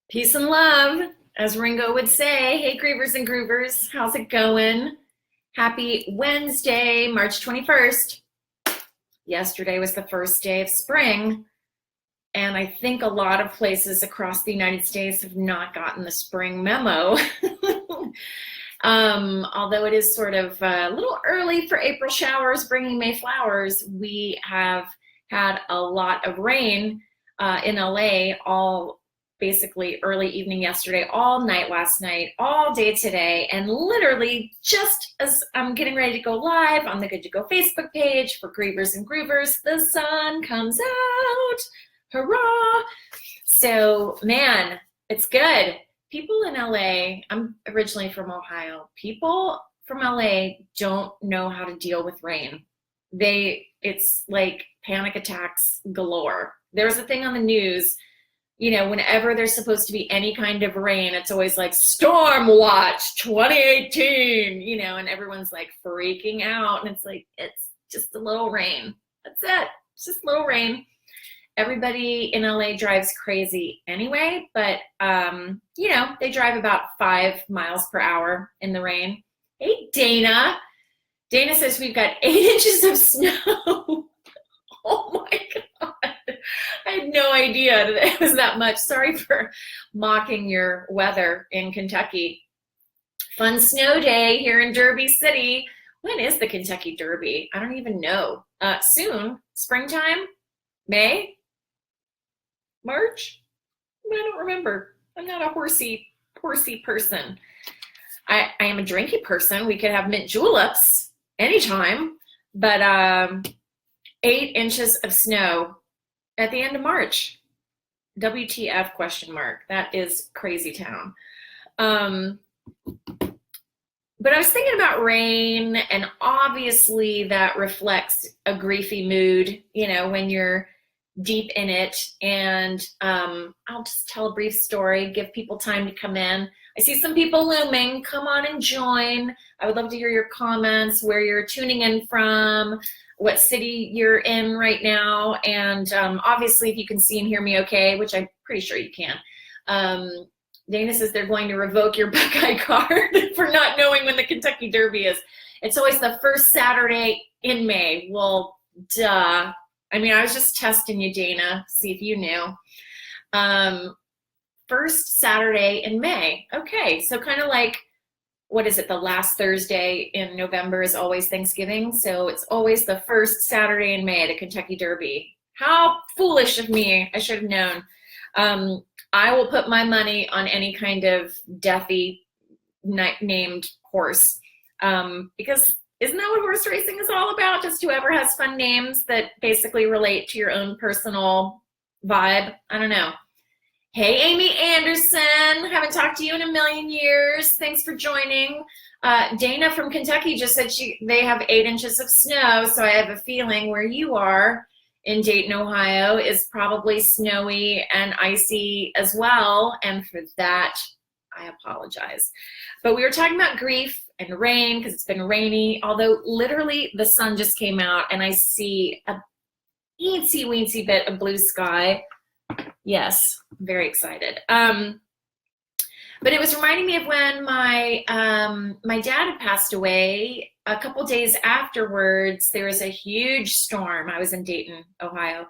Peace and love, as Ringo would say. Hey, Grievers and Groovers, how's it going? Happy Wednesday, March 21st. Yesterday was the first day of spring, and I think a lot of places across the United States have not gotten the spring memo. Although it is sort of a little early for April showers bringing May flowers, we have had a lot of rain in LA all basically early evening yesterday, all night last night, all day today, and literally just as I'm getting ready to go live on the Good to Go Facebook page for Grievers and Groovers, the sun comes out. Hurrah! So, man, it's good. People in LA, I'm originally from Ohio, people from LA don't know how to deal with rain. It's like panic attacks galore. There's a thing on the news, whenever there's supposed to be any kind of rain, it's always like Storm Watch 2018, and everyone's like freaking out. And it's like, it's just a little rain. That's it. It's just a little rain. Everybody in LA drives crazy anyway, but, they drive about 5 miles per hour in the rain. Hey, Dana. Dana says we've got 8 inches of snow. Oh my God. I had no idea that it was that much. Sorry for mocking your weather in Kentucky. Fun snow day here in Derby City. When is the Kentucky Derby? I don't even know. Soon. Springtime? May? March? I don't remember. I'm not a horsey person. I am a drinky person. We could have mint juleps anytime, but 8 inches of snow at the end of March. WTF question mark. That is crazy town. But I was thinking about rain, and obviously that reflects a griefy mood, when you're deep in it. And I'll just tell a brief story, give people time to come in. I see some people looming. Come on and join. I would love to hear your comments, where you're tuning in from, what city you're in right now. And obviously, if you can see and hear me okay, which I'm pretty sure you can. Dana says they're going to revoke your Buckeye card for not knowing when the Kentucky Derby is. It's always the first Saturday in May. Well, duh. I mean, I was just testing you, Dana, see if you knew. First Saturday in May. Okay, so kind of like, what is it? The last Thursday in November is always Thanksgiving. So it's always the first Saturday in May, the Kentucky Derby. How foolish of me. I should have known. I will put my money on any kind of deathy named horse. Because isn't that what horse racing is all about? Just whoever has fun names that basically relate to your own personal vibe. I don't know. Hey, Amy Anderson. Haven't talked to you in a million years. Thanks for joining. Dana from Kentucky just said they have 8 inches of snow, so I have a feeling where you are in Dayton, Ohio is probably snowy and icy as well, and for that, I apologize. But we were talking about grief and rain because it's been rainy, although literally the sun just came out and I see a eensy weensy bit of blue sky. Yes, very excited. But it was reminding me of when my dad had passed away. A couple days afterwards, there was a huge storm. I was in Dayton, Ohio,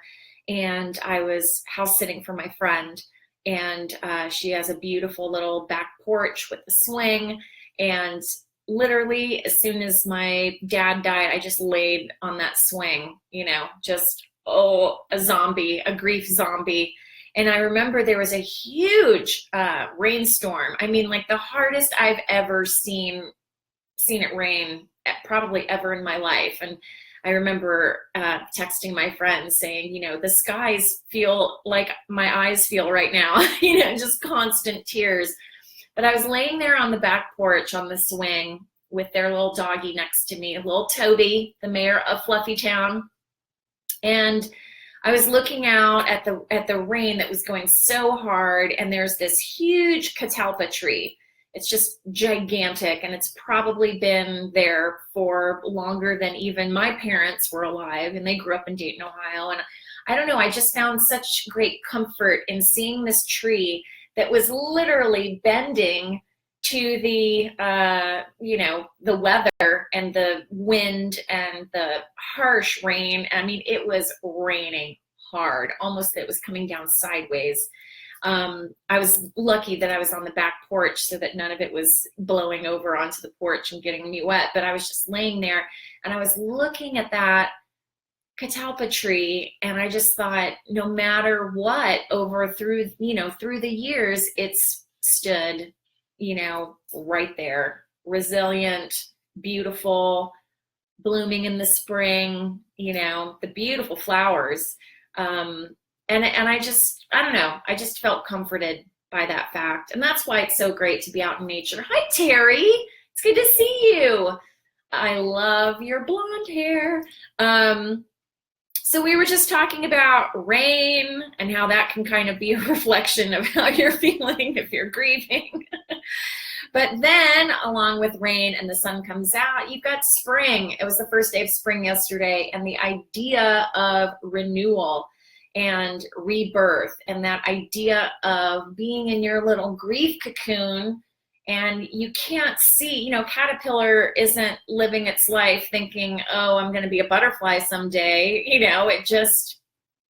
and I was house sitting for my friend. And she has a beautiful little back porch with a swing. And literally, as soon as my dad died, I just laid on that swing, just, a zombie, a grief zombie. And I remember there was a huge rainstorm. I mean, like the hardest I've ever seen it rain probably ever in my life. And I remember texting my friends saying, the skies feel like my eyes feel right now, just constant tears. But I was laying there on the back porch on the swing with their little doggy next to me, little Toby, the mayor of Fluffy Town. And I was looking out at the rain that was going so hard, and there's this huge catalpa tree. It's just gigantic, and it's probably been there for longer than even my parents were alive, and they grew up in Dayton, Ohio. And I don't know, I just found such great comfort in seeing this tree that was literally bending to the, the weather and the wind and the harsh rain. I mean, it was raining hard, almost it was coming down sideways. I was lucky that I was on the back porch so that none of it was blowing over onto the porch and getting me wet, but I was just laying there and I was looking at that catalpa tree, and I just thought, no matter what, through the years, it's stood, right there, resilient, beautiful, blooming in the spring, the beautiful flowers. And I don't know, I just felt comforted by that fact. And that's why it's so great to be out in nature. Hi, Terry. It's good to see you. I love your blonde hair. So we were just talking about rain and how that can kind of be a reflection of how you're feeling if you're grieving. But then along with rain and the sun comes out, you've got spring. It was the first day of spring yesterday, and the idea of renewal and rebirth, and that idea of being in your little grief cocoon, and you can't see, caterpillar isn't living its life thinking, oh, I'm going to be a butterfly someday. It just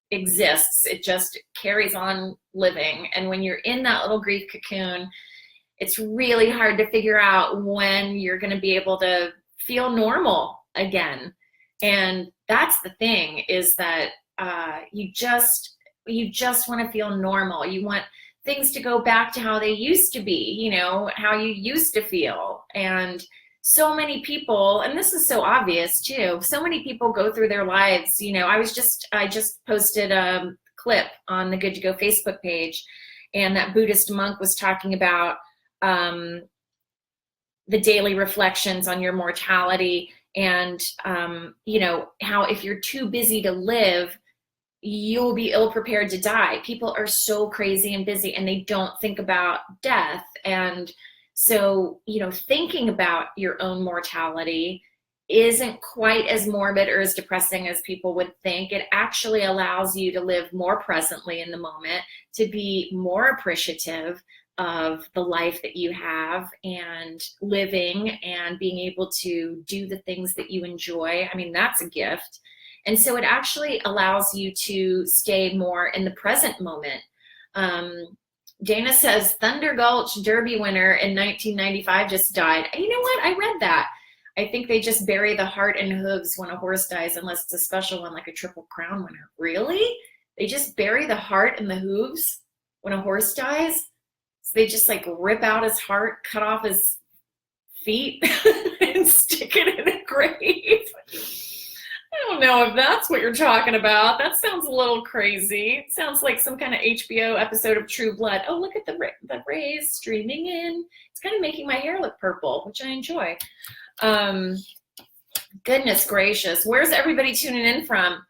exists. It just carries on living. And when you're in that little grief cocoon, it's really hard to figure out when you're going to be able to feel normal again. And that's the thing, is that you just want to feel normal. You want things to go back to how they used to be, how you used to feel. And so many people, and this is so obvious too, so many people go through their lives, I just posted a clip on the Good to Go Facebook page, and that Buddhist monk was talking about the daily reflections on your mortality, and how if you're too busy to live, you'll be ill prepared to die. People are so crazy and busy, and they don't think about death. And so, thinking about your own mortality isn't quite as morbid or as depressing as people would think. It actually allows you to live more presently in the moment, to be more appreciative of the life that you have, and living and being able to do the things that you enjoy. I mean, that's a gift. And so it actually allows you to stay more in the present moment. Dana says Thunder Gulch Derby winner in 1995 just died. You know what? I read that. I think they just bury the heart and hooves when a horse dies, unless it's a special one like a Triple Crown winner. Really? They just bury the heart and the hooves when a horse dies? So they just rip out his heart, cut off his feet, and stick it in a grave. I don't know if that's what you're talking about. That sounds a little crazy. It sounds like some kind of HBO episode of True Blood. Oh, look at the rays streaming in. It's kind of making my hair look purple, which I enjoy. Goodness gracious. Where's everybody tuning in from?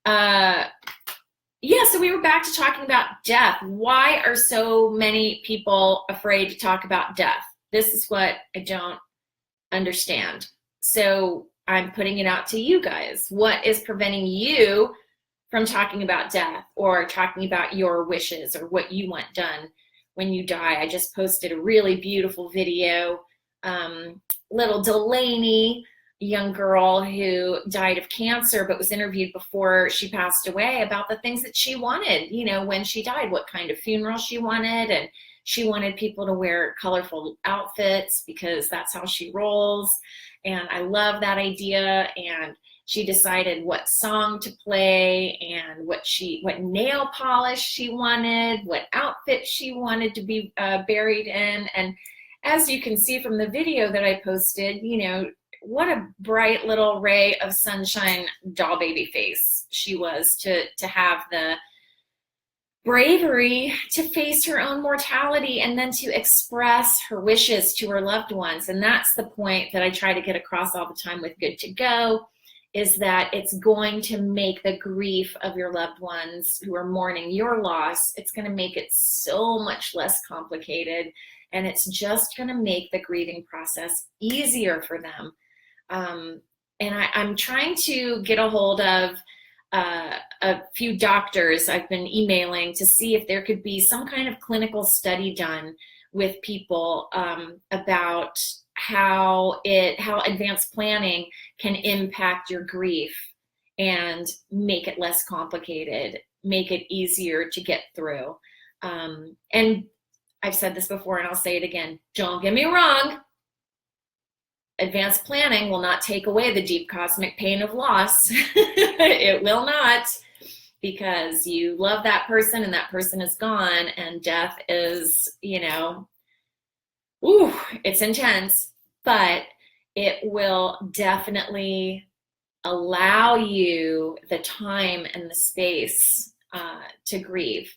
So we were back to talking about death. Why are so many people afraid to talk about death? This is what I don't understand. So I'm putting it out to you guys. What is preventing you from talking about death, or talking about your wishes, or what you want done when you die? I just posted a really beautiful video. Little Delaney, a young girl who died of cancer but was interviewed before she passed away about the things that she wanted, when she died, what kind of funeral she wanted. And she wanted people to wear colorful outfits because that's how she rolls. And I love that idea. And she decided what song to play, and what nail polish she wanted, what outfit she wanted to be buried in. And as you can see from the video that I posted, what a bright little ray of sunshine, doll baby face she was, to have the bravery to face her own mortality, and then to express her wishes to her loved ones. And that's the point that I try to get across all the time with Good to Go, is that it's going to make the grief of your loved ones who are mourning your loss, it's going to make it so much less complicated, and it's just going to make the grieving process easier for them. And I'm trying to get a hold of a few doctors I've been emailing to see if there could be some kind of clinical study done with people about how advanced planning can impact your grief and make it less complicated, make it easier to get through. And I've said this before and I'll say it again, don't get me wrong, advanced planning will not take away the deep cosmic pain of loss. It will not, because you love that person and that person is gone, and death is, it's intense, but it will definitely allow you the time and the space to grieve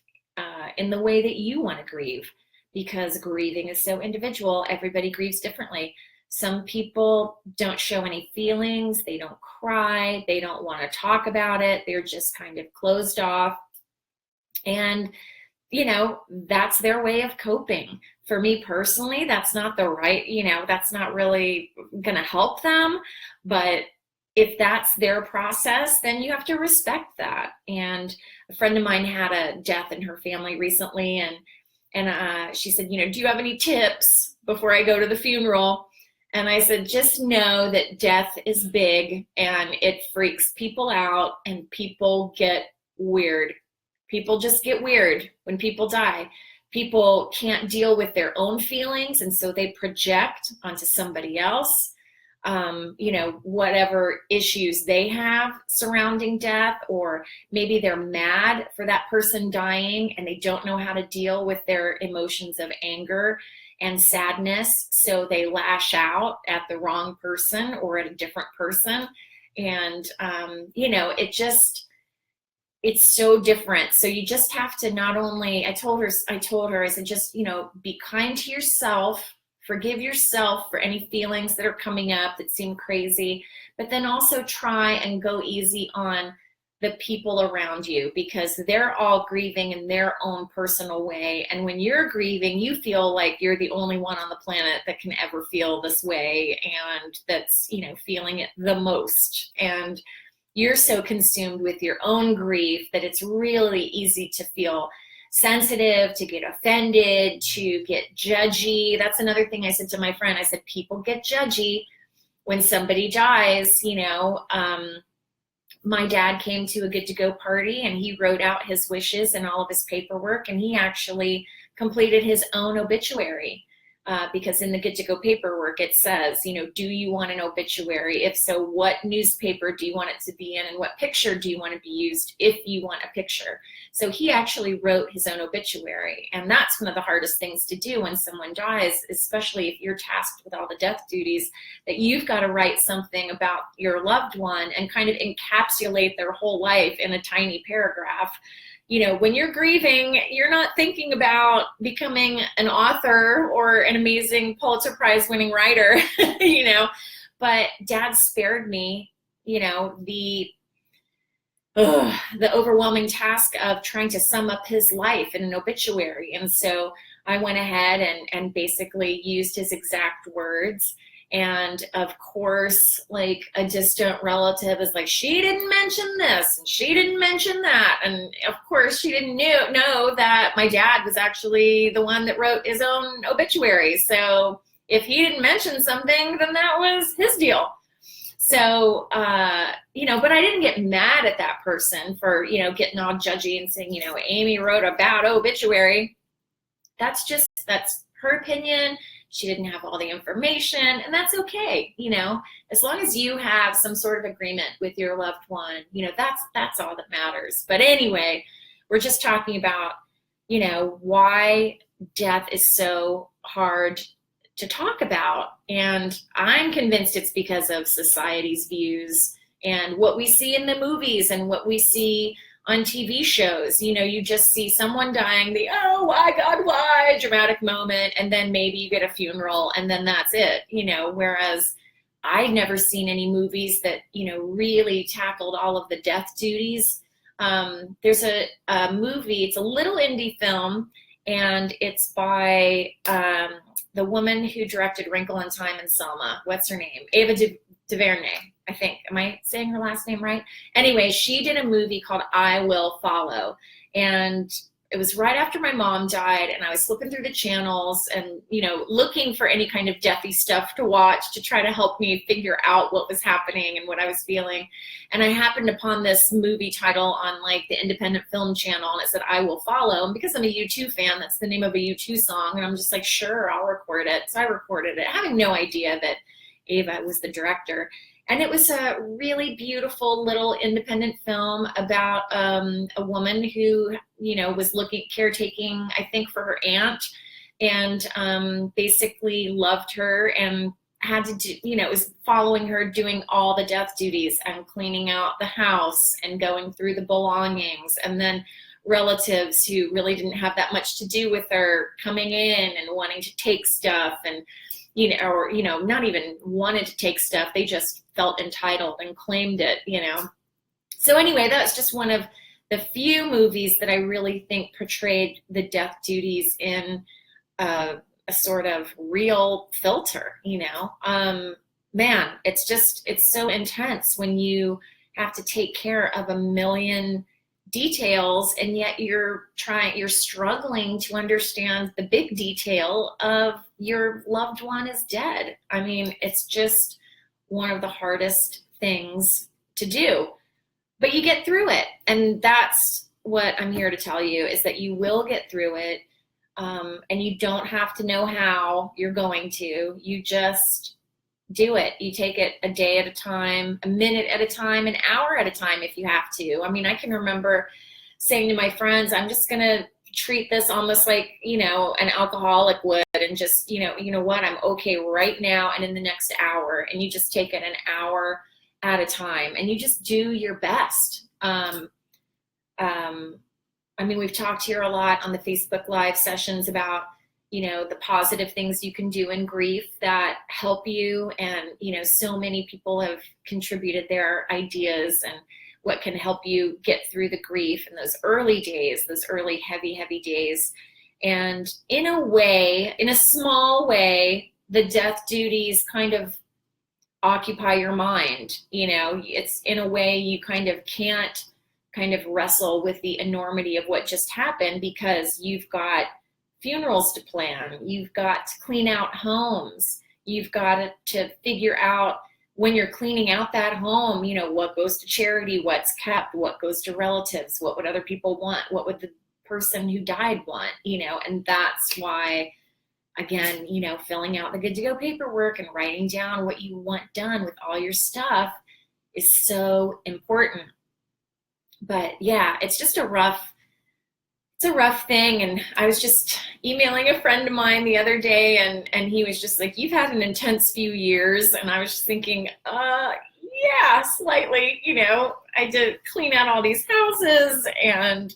in the way that you want to grieve, because grieving is so individual. Everybody grieves differently. Some people don't show any feelings. They don't cry. They don't want to talk about it. They're just kind of closed off. And, that's their way of coping. For me personally, that's not the right, that's not really going to help them. But if that's their process, then you have to respect that. And a friend of mine had a death in her family recently. And she said, do you have any tips before I go to the funeral? And I said, just know that death is big and it freaks people out and people get weird. People just get weird when people die. People can't deal with their own feelings, and so they project onto somebody else, whatever issues they have surrounding death, or maybe they're mad for that person dying and they don't know how to deal with their emotions of anger and sadness, so they lash out at the wrong person or at a different person. And it's so different. So you just have to not only, I told her, I said, just, be kind to yourself, forgive yourself for any feelings that are coming up that seem crazy, but then also try and go easy on the people around you, because they're all grieving in their own personal way. And when you're grieving, you feel like you're the only one on the planet that can ever feel this way, and that's, feeling it the most. And you're so consumed with your own grief that it's really easy to feel sensitive, to get offended, to get judgy. That's another thing I said to my friend. I said, people get judgy when somebody dies. My dad came to a Good to Go party and he wrote out his wishes and all of his paperwork, and he actually completed his own obituary. Because in the Good to Go paperwork, it says, do you want an obituary? If so, what newspaper do you want it to be in? And what picture do you want to be used if you want a picture? So he actually wrote his own obituary. And that's one of the hardest things to do when someone dies, especially if you're tasked with all the death duties, that you've got to write something about your loved one and kind of encapsulate their whole life in a tiny paragraph. When you're grieving, you're not thinking about becoming an author or an amazing Pulitzer Prize winning writer, but Dad spared me, the overwhelming task of trying to sum up his life in an obituary. And so I went ahead and basically used his exact words. And of course, like a distant relative is like, she didn't mention this and she didn't mention that. And of course she didn't know that my dad was actually the one that wrote his own obituary. So if he didn't mention something, then that was his deal. So, but I didn't get mad at that person for, getting all judgy and saying, Amy wrote a bad obituary. That's her opinion. She didn't have all the information, and that's okay. As long as you have some sort of agreement with your loved one, that's all that matters. But anyway, we're just talking about, why death is so hard to talk about. And I'm convinced it's because of society's views and what we see in the movies and what we see on TV shows. You just see someone dying, oh my God, why dramatic moment, and then maybe you get a funeral and then that's it, whereas I'd never seen any movies that, really tackled all of the death duties. There's a movie, it's a little indie film, and it's by the woman who directed Wrinkle in Time and Selma. What's her name? Ava DuVernay. I think. Am I saying her last name right? Anyway, she did a movie called I Will Follow. And it was right after my mom died, and I was flipping through the channels and, looking for any kind of deathy stuff to watch to try to help me figure out what was happening and what I was feeling. And I happened upon this movie title on like the independent film channel, and it said I Will Follow. And because I'm a U2 fan, that's the name of a U2 song. And I'm just like, sure, I'll record it. So I recorded it, having no idea that Ava was the director. And it was a really beautiful little independent film about a woman who, was caretaking, I think, for her aunt, and basically loved her and had to do, was following her, doing all the death duties and cleaning out the house and going through the belongings, and then relatives who really didn't have that much to do with her coming in and wanting to take stuff and, not even wanted to take stuff. They just felt entitled and claimed it, So anyway, that's just one of the few movies that I really think portrayed the death duties in a sort of real filter, Man, it's so intense when you have to take care of a million details, and yet you're struggling to understand the big detail of your loved one is dead. I mean, it's just one of the hardest things to do, but you get through it. And that's what I'm here to tell you, is that you will get through it. And you don't have to know how you're going to. You just do it. You take it a day at a time, a minute at a time, an hour at a time if you have to. I mean, I can remember saying to my friends, I'm just going to treat this almost like, an alcoholic would, and just, you know what, I'm okay right now and in the next hour. And you just take it an hour at a time, and you just do your best. I mean, we've talked here a lot on the Facebook Live sessions about, the positive things you can do in grief that help you. And, so many people have contributed their ideas and what can help you get through the grief in those early days, those early heavy, heavy days. And in a way, in a small way, the death duties kind of occupy your mind. It's in a way you kind of can't kind of wrestle with the enormity of what just happened, because you've got funerals to plan, you've got to clean out homes, you've got to figure out when you're cleaning out that home, what goes to charity, what's kept, what goes to relatives, what would other people want, what would the person who died want, and that's why, again, filling out the good to go paperwork and writing down what you want done with all your stuff is so important. But yeah, it's just a rough thing. And I was just emailing a friend of mine the other day, and he was just like, you've had an intense few years. And I was just thinking, yeah, slightly. I had to clean out all these houses and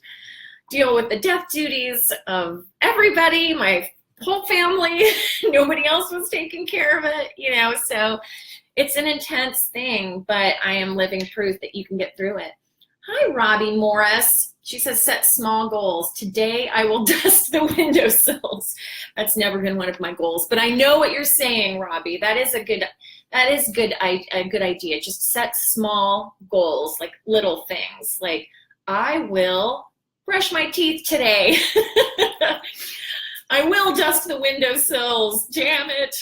deal with the death duties of everybody, my whole family. Nobody else was taking care of it, so it's an intense thing, but I am living proof that you can get through it. Hi, Robbie Morris. She says, set small goals. Today, I will dust the windowsills. That's never been one of my goals, but I know what you're saying, Robbie. That is a good idea. Just set small goals, like little things. Like, I will brush my teeth today. I will dust the windowsills. Damn it.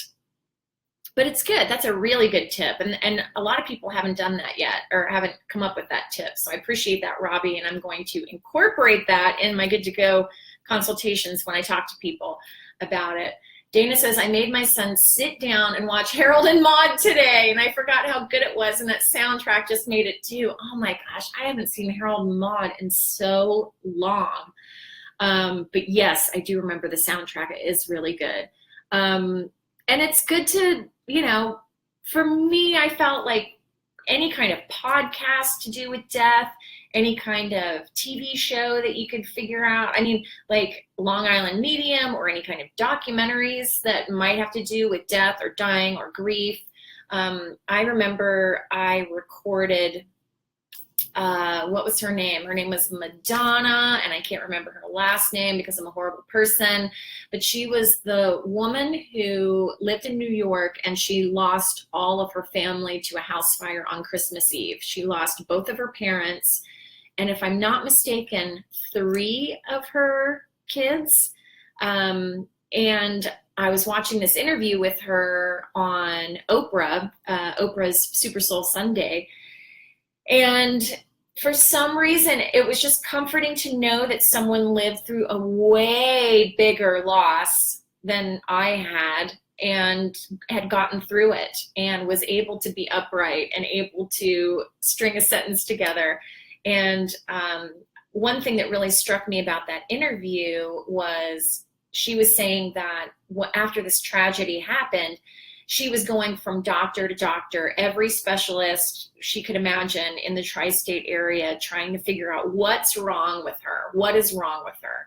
But it's good. That's a really good tip. And a lot of people haven't done that yet, or haven't come up with that tip. So I appreciate that, Robbie. And I'm going to incorporate that in my Good to Go consultations when I talk to people about it. Dana says, I made my son sit down and watch Harold and Maude today, and I forgot how good it was. And that soundtrack just made it too. Oh my gosh, I haven't seen Harold and Maude in so long. But yes, I do remember the soundtrack. It is really good. And it's good to, for me, I felt like any kind of podcast to do with death, any kind of TV show that you could figure out. I mean, like Long Island Medium, or any kind of documentaries that might have to do with death or dying or grief. I remember I recorded what was her name? Her name was Madonna, and I can't remember her last name because I'm a horrible person, but she was the woman who lived in New York, and she lost all of her family to a house fire on Christmas Eve. She lost both of her parents, and if I'm not mistaken, 3 of her kids. And I was watching this interview with her on Oprah, Oprah's Super Soul Sunday, and for some reason, it was just comforting to know that someone lived through a way bigger loss than I had and had gotten through it and was able to be upright and able to string a sentence together. And one thing that really struck me about that interview was she was saying that after this tragedy happened, she was going from doctor to doctor, every specialist she could imagine in the tri-state area, trying to figure out what's wrong with her, what is wrong with her,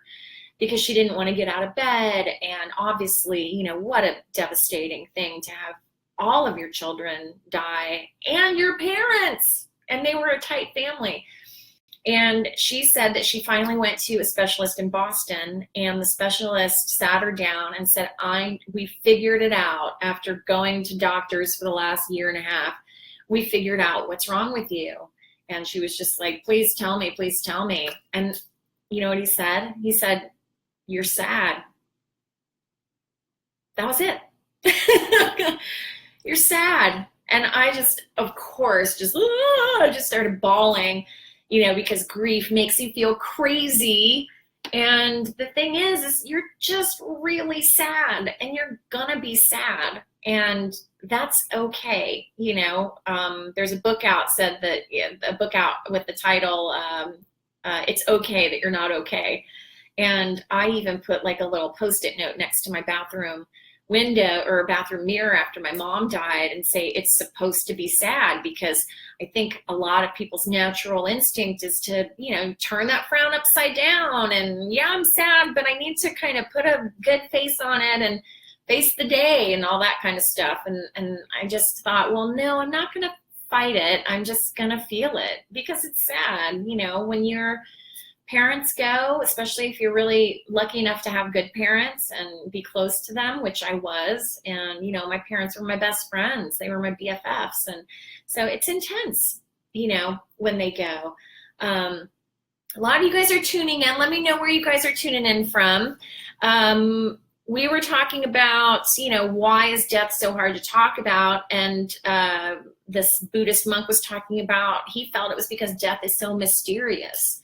because she didn't want to get out of bed. And obviously, you know, what a devastating thing to have all of your children die and your parents, and they were a tight family. And she said that she finally went to a specialist in Boston, and the specialist sat her down and said, we figured it out after going to doctors for the last year and a half. We figured out what's wrong with you. And she was just like, please tell me, please tell me. And you know what he said? He said, you're sad. That was it. You're sad. And I just, of course, just started bawling. You know, because grief makes you feel crazy. And the thing is you're just really sad, and you're gonna be sad, and that's okay. You know, there's a book out a book out with the title, It's Okay That You're Not Okay. And I even put like a little Post-it note next to my bathroom window or bathroom mirror after my mom died and say, it's supposed to be sad, because I think a lot of people's natural instinct is to, you know, turn that frown upside down and, yeah, I'm sad, but I need to kind of put a good face on it and face the day and all that kind of stuff. And I just thought, well, no, I'm not going to fight it. I'm just going to feel it, because it's sad. You know, when your parents go, especially if you're really lucky enough to have good parents and be close to them, which I was. And, you know, my parents were my best friends. They were my BFFs. And so it's intense, you know, when they go. A lot of you guys are tuning in. Let me know where you guys are tuning in from. We were talking about, you know, why is death so hard to talk about? And this Buddhist monk was talking about, he felt it was because death is so mysterious.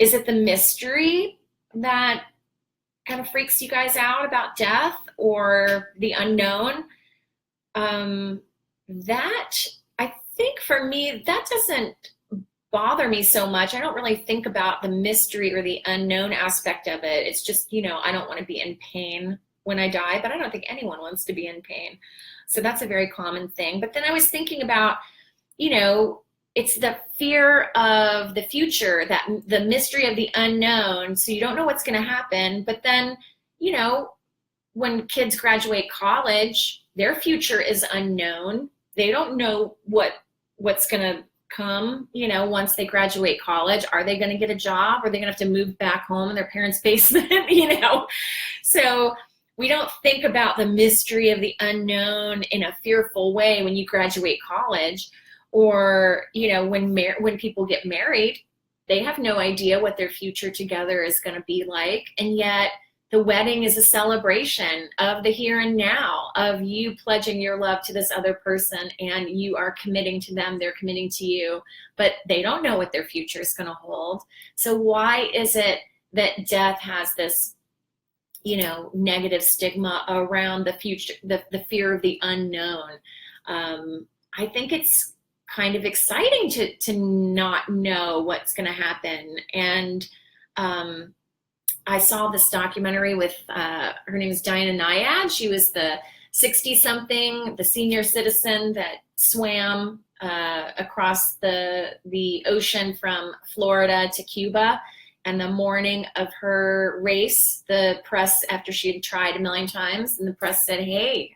Is it the mystery that kind of freaks you guys out about death, or the unknown? That, I think for me, that doesn't bother me so much. I don't really think about the mystery or the unknown aspect of it. It's just, you know, I don't want to be in pain when I die, but I don't think anyone wants to be in pain. So that's a very common thing. But then I was thinking about, you know, it's the fear of the future, that the mystery of the unknown. So you don't know what's going to happen. But then, you know, when kids graduate college, their future is unknown. They don't know what's going to come, you know, once they graduate college. Are they going to get a job? Are they going to have to move back home in their parents' basement? You know, so we don't think about the mystery of the unknown in a fearful way when you graduate college. Or, you know, when people get married, they have no idea what their future together is going to be like. And yet the wedding is a celebration of the here and now, of you pledging your love to this other person, and you are committing to them, they're committing to you, but they don't know what their future is going to hold. So why is it that death has this, you know, negative stigma around the future, the fear of the unknown? I think it's kind of exciting to not know what's going to happen. And I saw this documentary with, her name is Diana Nyad. She was the 60-something, the senior citizen that swam across the ocean from Florida to Cuba. And the morning of her race, the press, after she had tried a million times, and the press said, hey,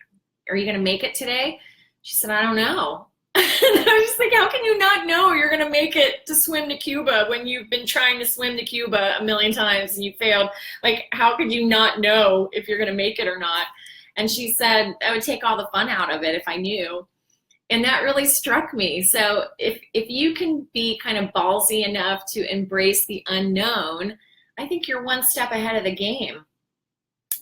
are you going to make it today? She said, I don't know. And I was just like, how can you not know you're going to make it to swim to Cuba when you've been trying to swim to Cuba a million times and you failed? Like, how could you not know if you're going to make it or not? And she said, I would take all the fun out of it if I knew. And that really struck me. So if you can be kind of ballsy enough to embrace the unknown, I think you're one step ahead of the game.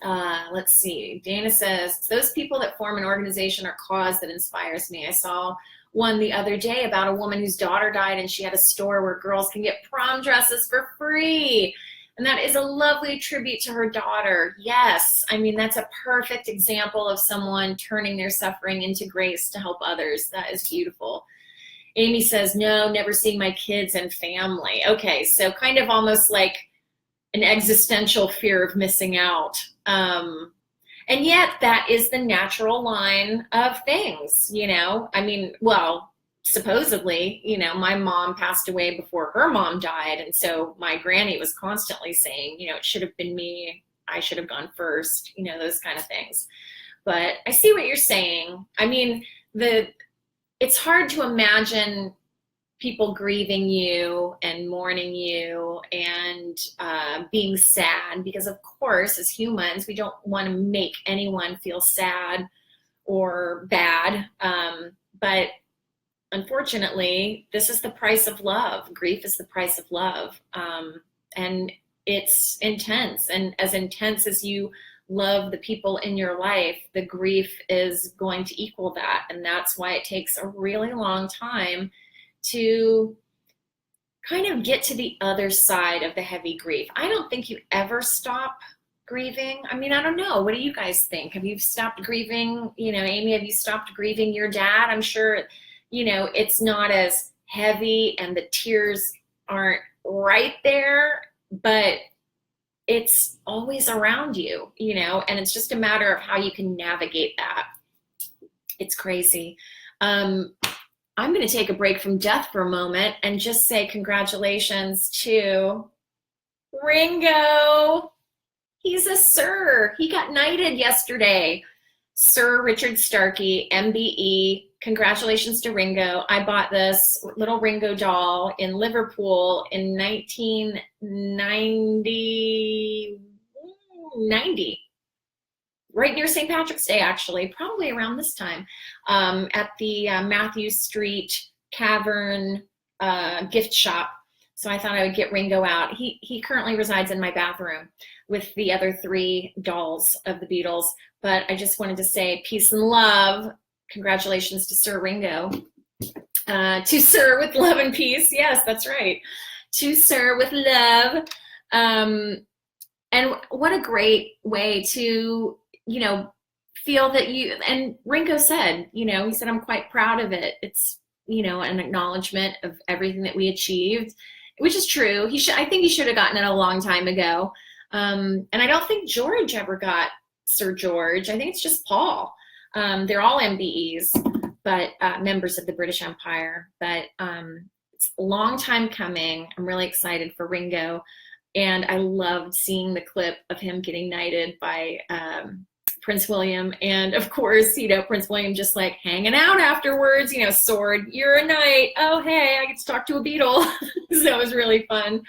Let's see. Dana says, it's those people that form an organization or cause that inspires me. I saw one the other day about a woman whose daughter died and she had a store where girls can get prom dresses for free. And that is a lovely tribute to her daughter. Yes, I mean, that's a perfect example of someone turning their suffering into grace to help others. That is beautiful. Amy says, no, never seeing my kids and family. Okay, so kind of almost like an existential fear of missing out. And yet that is the natural line of things, you know? I mean, well, supposedly, you know, my mom passed away before her mom died. And so my granny was constantly saying, you know, it should have been me. I should have gone first, you know, those kind of things. But I see what you're saying. I mean, it's hard to imagine people grieving you and mourning you and being sad, because of course, as humans, we don't want to make anyone feel sad or bad. But unfortunately, this is the price of love. Grief is the price of love. And it's intense. And as intense as you love the people in your life, the grief is going to equal that. And that's why it takes a really long time to kind of get to the other side of the heavy grief. I don't think you ever stop grieving. I mean, I don't know. What do you guys think? Have you stopped grieving? You know, Amy, have you stopped grieving your dad? I'm sure, you know, it's not as heavy and the tears aren't right there, but it's always around you, you know, and it's just a matter of how you can navigate that. It's crazy. I'm going to take a break from death for a moment and just say congratulations to Ringo. He's a Sir. He got knighted yesterday. Sir Richard Starkey, MBE. Congratulations to Ringo. I bought this little Ringo doll in Liverpool in 1990. Right near St. Patrick's Day, actually, probably around this time, at the Matthew Street Cavern gift shop. So I thought I would get Ringo out. He currently resides in my bathroom with the other 3 dolls of the Beatles. But I just wanted to say peace and love. Congratulations to Sir Ringo. To Sir with love and peace. Yes, that's right. To Sir with love. And what a great way to, you know, feel that you, and Ringo said, you know, he said, I'm quite proud of it. It's, you know, an acknowledgement of everything that we achieved, which is true. I think he should have gotten it a long time ago. And I don't think George ever got Sir George. I think it's just Paul. They're all MBEs, but members of the British Empire. But it's a long time coming. I'm really excited for Ringo. And I loved seeing the clip of him getting knighted by Prince William. And of course, you know, Prince William just like hanging out afterwards, you know, sword, you're a knight. Oh, hey, I get to talk to a Beatle. So it was really fun.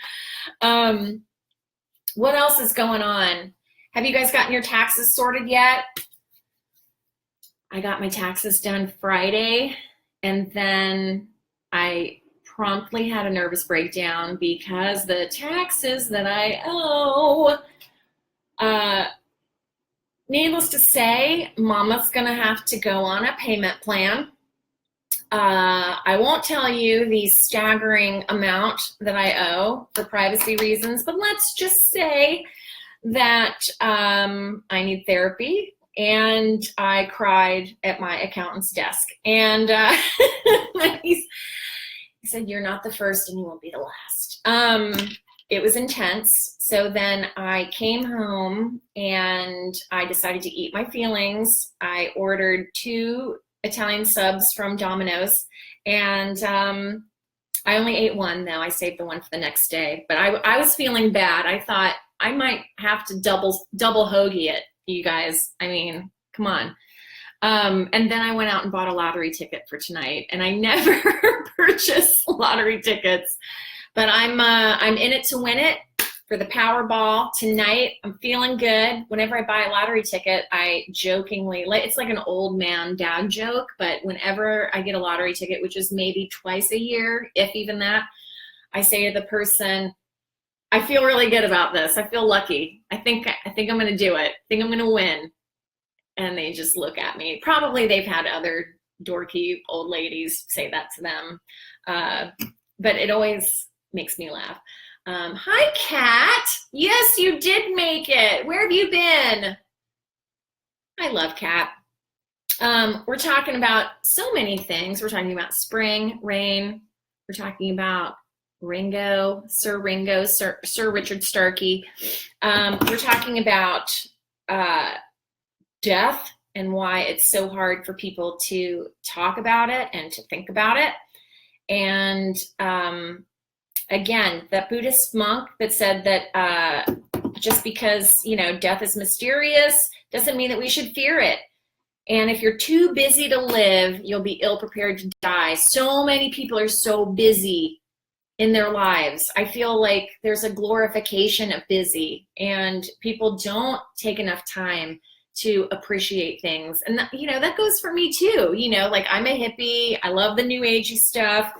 What else is going on? Have you guys gotten your taxes sorted yet? I got my taxes done Friday, and then I promptly had a nervous breakdown because the taxes that I owe, needless to say, Mama's gonna have to go on a payment plan. I won't tell you the staggering amount that I owe for privacy reasons, but let's just say that I need therapy, and I cried at my accountant's desk. And he said, you're not the first and you won't be the last. It was intense. So then I came home and I decided to eat my feelings. I ordered 2 Italian subs from Domino's, and I only ate one though. I saved the one for the next day, but I was feeling bad. I thought I might have to double hoagie it, you guys. I mean, come on. And then I went out and bought a lottery ticket for tonight, and I never purchase lottery tickets, but I'm in it to win it for the Powerball tonight. I'm feeling good. Whenever I buy a lottery ticket, I jokingly, it's like an old man dad joke, but whenever I get a lottery ticket, which is maybe twice a year, if even that, I say to the person, I feel really good about this. I feel lucky. I think I'm going to do it. I think I'm going to win. And they just look at me. Probably they've had other dorky old ladies say that to them. But it always makes me laugh. Hi, Kat. Yes, you did make it. Where have you been? I love Kat. We're talking about so many things. We're talking about spring, rain. We're talking about Ringo, Sir Ringo, Sir Richard Starkey. We're talking about death and why it's so hard for people to talk about it and to think about it. And again, that Buddhist monk that said that just because, death is mysterious doesn't mean that we should fear it. And if you're too busy to live, you'll be ill prepared to die. So many people are so busy in their lives. I feel like there's a glorification of busy, and people don't take enough time to appreciate things. And that, that goes for me too. Like, I'm a hippie. I love the new agey stuff,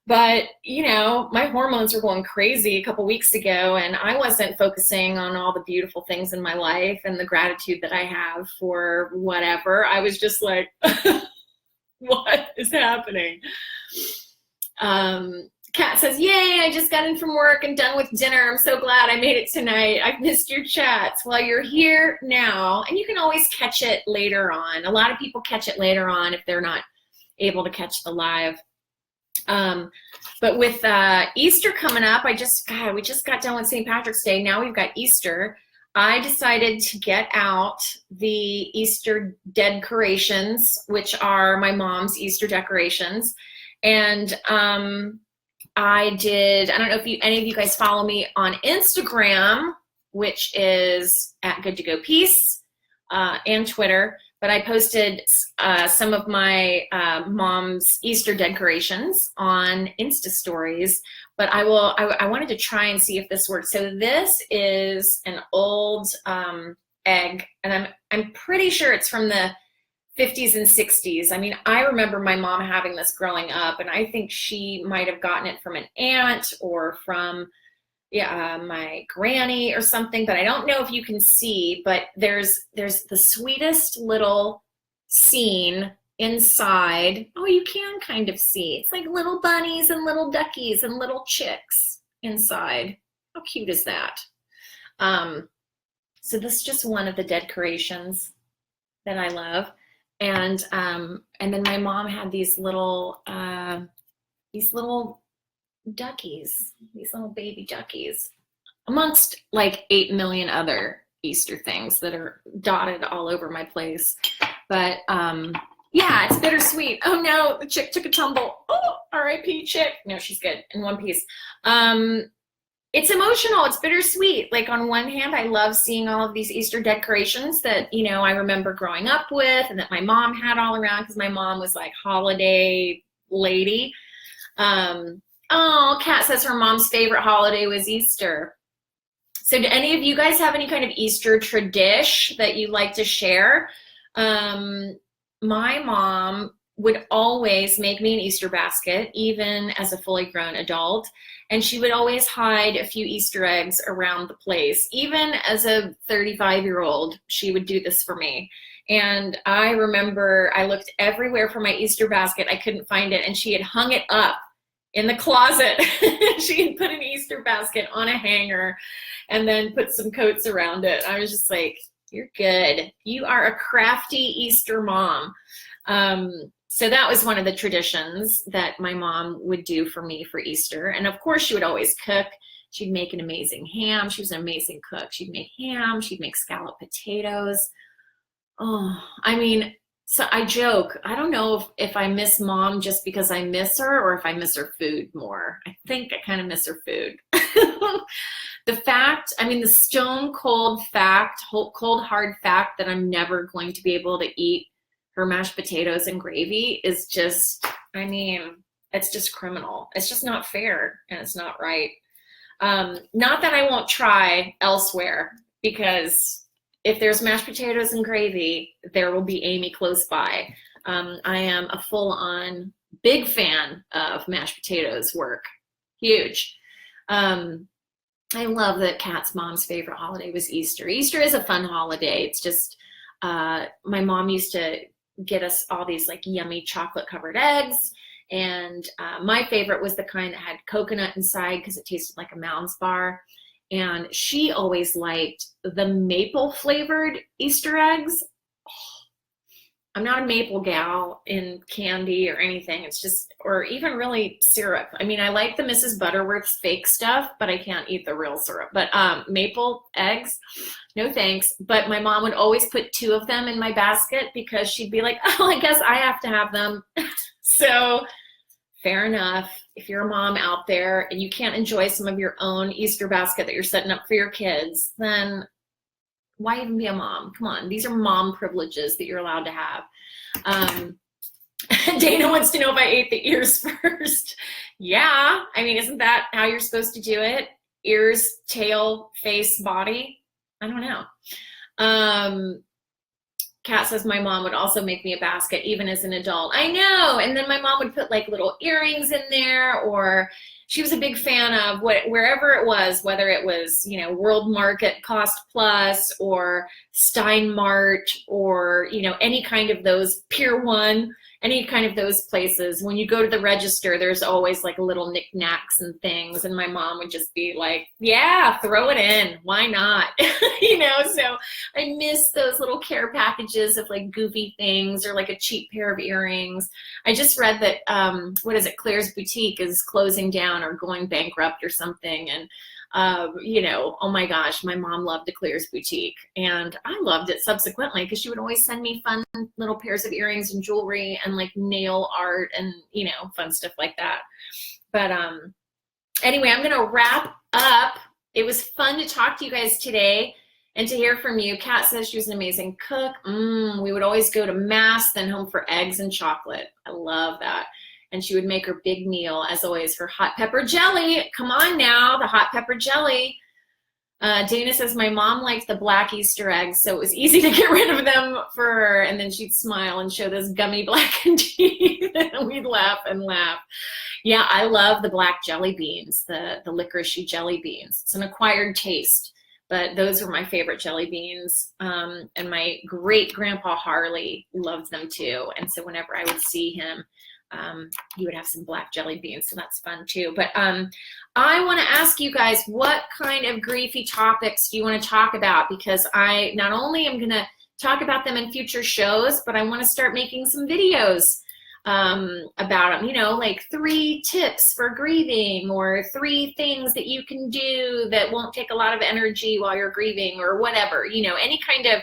but my hormones were going crazy a couple weeks ago, and I wasn't focusing on all the beautiful things in my life and the gratitude that I have for whatever. I was just like, what is happening? Kat says, yay, I just got in from work and done with dinner. I'm so glad I made it tonight. I've missed your chats. Well, you're here now, and you can always catch it later on. A lot of people catch it later on if they're not able to catch the live. But with Easter coming up, we just got done with St. Patrick's Day. Now we've got Easter. I decided to get out the Easter decorations, which are my mom's Easter decorations. And I don't know if any of you guys follow me on Instagram, which is at Good to Go Peace, and Twitter, but I posted some of my mom's Easter decorations on Insta stories, but I wanted to try and see if this works. So this is an old egg, and I'm pretty sure it's from the 50s and 60s. I mean, I remember my mom having this growing up, and I think she might have gotten it from an aunt or from my granny or something, but I don't know if you can see, but there's the sweetest little scene inside. Oh, you can kind of see. It's like little bunnies and little duckies and little chicks inside. How cute is that? So this is just one of the decorations that I love. And then my mom had these little duckies, these little baby duckies, amongst like 8 million other Easter things that are dotted all over my place. But yeah, it's bittersweet. Oh no, the chick took a tumble. Oh, R.I.P. chick. No, she's good in one piece. It's emotional. It's bittersweet. Like, on one hand, I love seeing all of these Easter decorations that, I remember growing up with and that my mom had all around, because my mom was like holiday lady. Oh, Kat says her mom's favorite holiday was Easter. So do any of you guys have any kind of Easter tradition that you'd like to share? My mom would always make me an Easter basket, even as a fully grown adult. And she would always hide a few Easter eggs around the place. Even as a 35-year-old, she would do this for me. And I remember I looked everywhere for my Easter basket. I couldn't find it. And she had hung it up in the closet. She had put an Easter basket on a hanger and then put some coats around it. I was just like, you're good. You are a crafty Easter mom. So that was one of the traditions that my mom would do for me for Easter. And of course, she would always cook. She'd make an amazing ham. She was an amazing cook. She'd make ham. She'd make scalloped potatoes. Oh, I mean, so I joke. I don't know if I miss mom just because I miss her, or if I miss her food more. I think I kind of miss her food. The stone cold hard fact that I'm never going to be able to eat her mashed potatoes and gravy is just, I mean, it's just criminal. It's just not fair and it's not right. Not that I won't try elsewhere, because if there's mashed potatoes and gravy, there will be Amy close by. I am a full-on big fan of mashed potatoes work. Huge. I love that Kat's mom's favorite holiday was Easter. Easter is a fun holiday. It's just, my mom used to get us all these like yummy chocolate covered eggs. And my favorite was the kind that had coconut inside because it tasted like a Mounds bar. And she always liked the maple flavored Easter eggs. I'm not a maple gal in candy or anything. It's just, or even really syrup. I mean, I like the Mrs. Butterworth's fake stuff, but I can't eat the real syrup. But maple eggs, no thanks. But my mom would always put 2 of them in my basket because she'd be like, oh, I guess I have to have them. So fair enough. If you're a mom out there and you can't enjoy some of your own Easter basket that you're setting up for your kids, then why even be a mom? Come on, these are mom privileges that you're allowed to have. Dana wants to know if I ate the ears first. Yeah, I mean, isn't that how you're supposed to do it? Ears, tail, face, body? I don't know. Kat says my mom would also make me a basket even as an adult. I know. And then my mom would put like little earrings in there, or she was a big fan of wherever it was, whether it was, you know, World Market Cost Plus or Steinmart or, you know, any kind of those Pier 1, any kind of those places. When you go to the register, there's always like little knickknacks and things. And my mom would just be like, yeah, throw it in. Why not? You know, so I miss those little care packages of like goofy things or like a cheap pair of earrings. I just read that, what is it? Claire's Boutique is closing down or going bankrupt or something. And, you know, oh my gosh, my mom loved the Claire's Boutique, and I loved it subsequently because she would always send me fun little pairs of earrings and jewelry and like nail art and, you know, fun stuff like that. But anyway, I'm gonna wrap up. It was fun to talk to you guys today and to hear from you. Kat says she was an amazing cook. We would always go to mass, then home for eggs and chocolate. I love that. And she would make her big meal, as always, her hot pepper jelly. Come on now, the hot pepper jelly. Dana says, my mom liked the black Easter eggs, so it was easy to get rid of them for her. And then she'd smile and show those gummy blackened teeth, and we'd laugh and laugh. Yeah, I love the black jelly beans, the licoricey jelly beans. It's an acquired taste, but those were my favorite jelly beans. And my great grandpa Harley loved them too. And so whenever I would see him, he would have some black jelly beans, so that's fun too. But I want to ask you guys, what kind of griefy topics do you want to talk about? Because I not only am going to talk about them in future shows, but I want to start making some videos about them, you know, like 3 tips for grieving, or 3 things that you can do that won't take a lot of energy while you're grieving, or whatever, you know, any kind of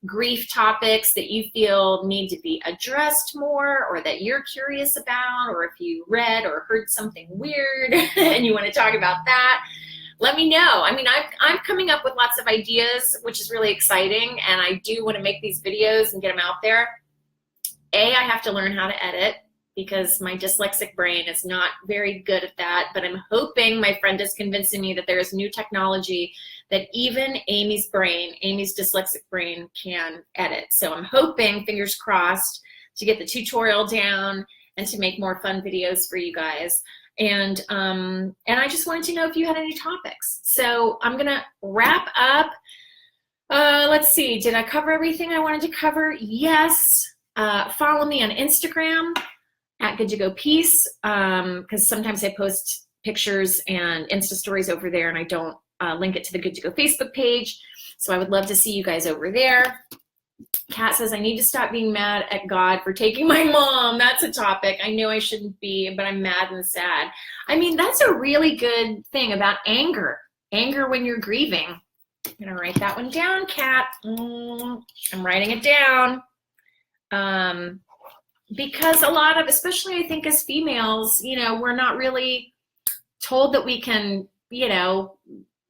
grief topics that you feel need to be addressed more, or that you're curious about, or if you read or heard something weird and you want to talk about that, let me know. I mean, I'm coming up with lots of ideas, which is really exciting, and I do want to make these videos and get them out there. I have to learn how to edit because my dyslexic brain is not very good at that, but I'm hoping my friend is convincing me that there is new technology that even Amy's dyslexic brain can edit. So I'm hoping, fingers crossed, to get the tutorial down and to make more fun videos for you guys. And I just wanted to know if you had any topics. So I'm gonna wrap up. Let's see, did I cover everything I wanted to cover? Yes. Follow me on Instagram at Good to Go Peace, because sometimes I post pictures and Insta stories over there, and I don't link it to the Good to Go Facebook page. So I would love to see you guys over there. Kat says, I need to stop being mad at God for taking my mom. That's a topic. I know I shouldn't be, but I'm mad and sad. I mean, that's a really good thing about anger. Anger when you're grieving. I'm gonna write that one down, Kat. I'm writing it down. Because a lot of, especially I think as females, you know, we're not really told that we can, you know,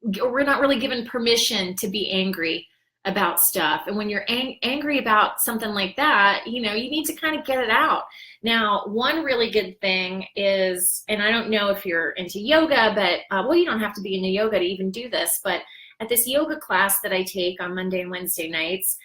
we're not really given permission to be angry. about stuff. And when you're angry about something like that, you know, you need to kind of get it out. Now, one really good thing is, and I don't know if you're into yoga, but well, you don't have to be into yoga to even do this, but at this yoga class that I take on Monday and Wednesday nights,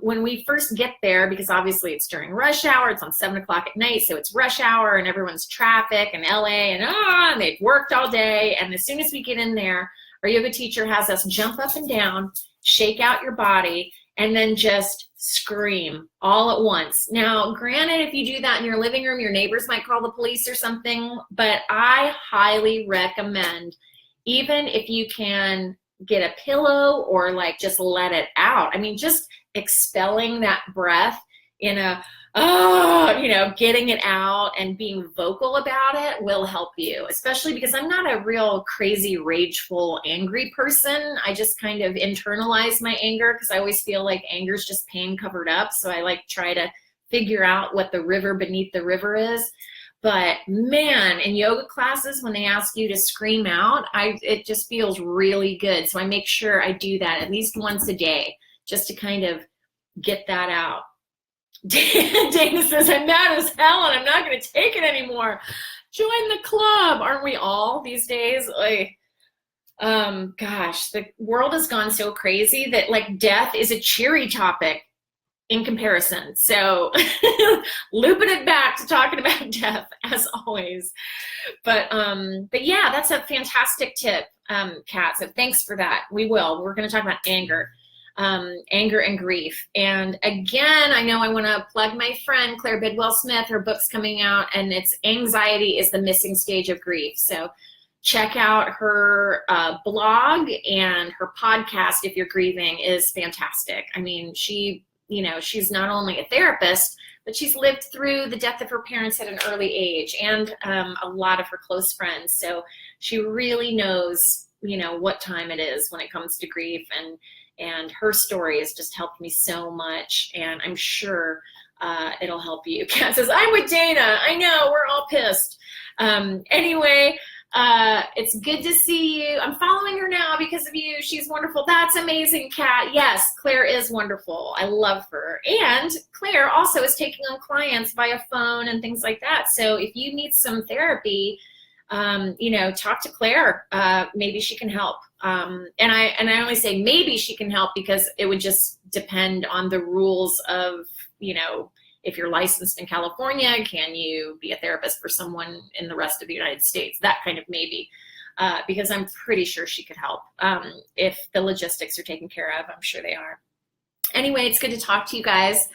when we first get there, because obviously it's during rush hour, it's on 7 o'clock at night, so it's rush hour and everyone's traffic in LA and they've worked all day. And as soon as we get in there, our yoga teacher has us jump up and down, shake out your body, and then just scream all at once. Now, granted, if you do that in your living room, your neighbors might call the police or something, but I highly recommend, even if you can get a pillow or like just let it out. I mean, just expelling that breath in a, you know, getting it out and being vocal about it will help you, especially because I'm not a real crazy, rageful, angry person. I just kind of internalize my anger because I always feel like anger is just pain covered up. So I like try to figure out what the river beneath the river is. But man, in yoga classes, when they ask you to scream out, it just feels really good. So I make sure I do that at least once a day, just to kind of get that out. Dana says, I'm mad as hell and I'm not going to take it anymore. Join the club. Aren't we all these days? Like, gosh, the world has gone so crazy that like death is a cheery topic in comparison. So looping it back to talking about death as always. But yeah, that's a fantastic tip, Kat. So thanks for that. We're going to talk about anger and grief. And again, I know I want to plug my friend Claire Bidwell Smith. Her book's coming out, and it's Anxiety is the Missing Stage of Grief. So check out her blog, and her podcast, If You're Grieving, is fantastic. I mean, she's not only a therapist, but she's lived through the death of her parents at an early age, and a lot of her close friends. So she really knows, you know, what time it is when it comes to grief, and her story has just helped me so much, and I'm sure it'll help you. Kat says, I'm with Dana. I know, we're all pissed. Anyway, it's good to see you. I'm following her now because of you. She's wonderful. That's amazing, Kat. Yes, Claire is wonderful. I love her. And Claire also is taking on clients via phone and things like that. So if you need some therapy, you know, talk to Claire. Maybe she can help. And I only say maybe she can help because it would just depend on the rules of, you know, if you're licensed in California, can you be a therapist for someone in the rest of the United States? That kind of maybe, because I'm pretty sure she could help. If the logistics are taken care of, I'm sure they are. Anyway, it's good to talk to you guys.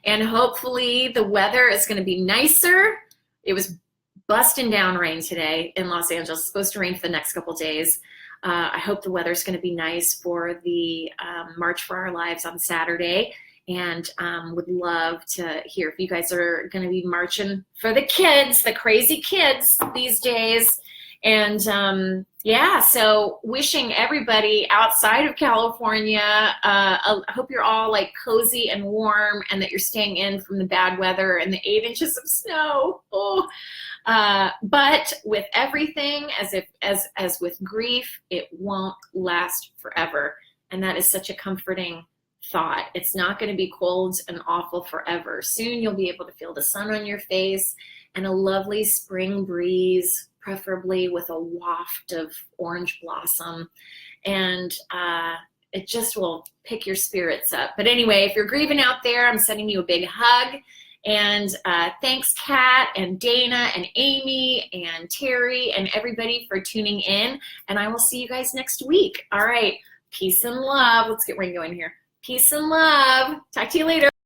And hopefully the weather is going to be nicer. It was busting down rain today in Los Angeles. It's supposed to rain for the next couple days. I hope the weather's going to be nice for the March for Our Lives on Saturday. And would love to hear if you guys are going to be marching for the kids, the crazy kids these days. And yeah, so wishing everybody outside of California, I hope you're all like cozy and warm, and that you're staying in from the bad weather and the 8 inches of snow. Oh. But with everything, as with grief, it won't last forever. And that is such a comforting thought. It's not going to be cold and awful forever. Soon you'll be able to feel the sun on your face and a lovely spring breeze, preferably with a waft of orange blossom. And it just will pick your spirits up. But anyway, if you're grieving out there, I'm sending you a big hug. And thanks, Kat and Dana and Amy and Terry and everybody for tuning in. And I will see you guys next week. All right. Peace and love. Let's get Ringo in here. Peace and love. Talk to you later.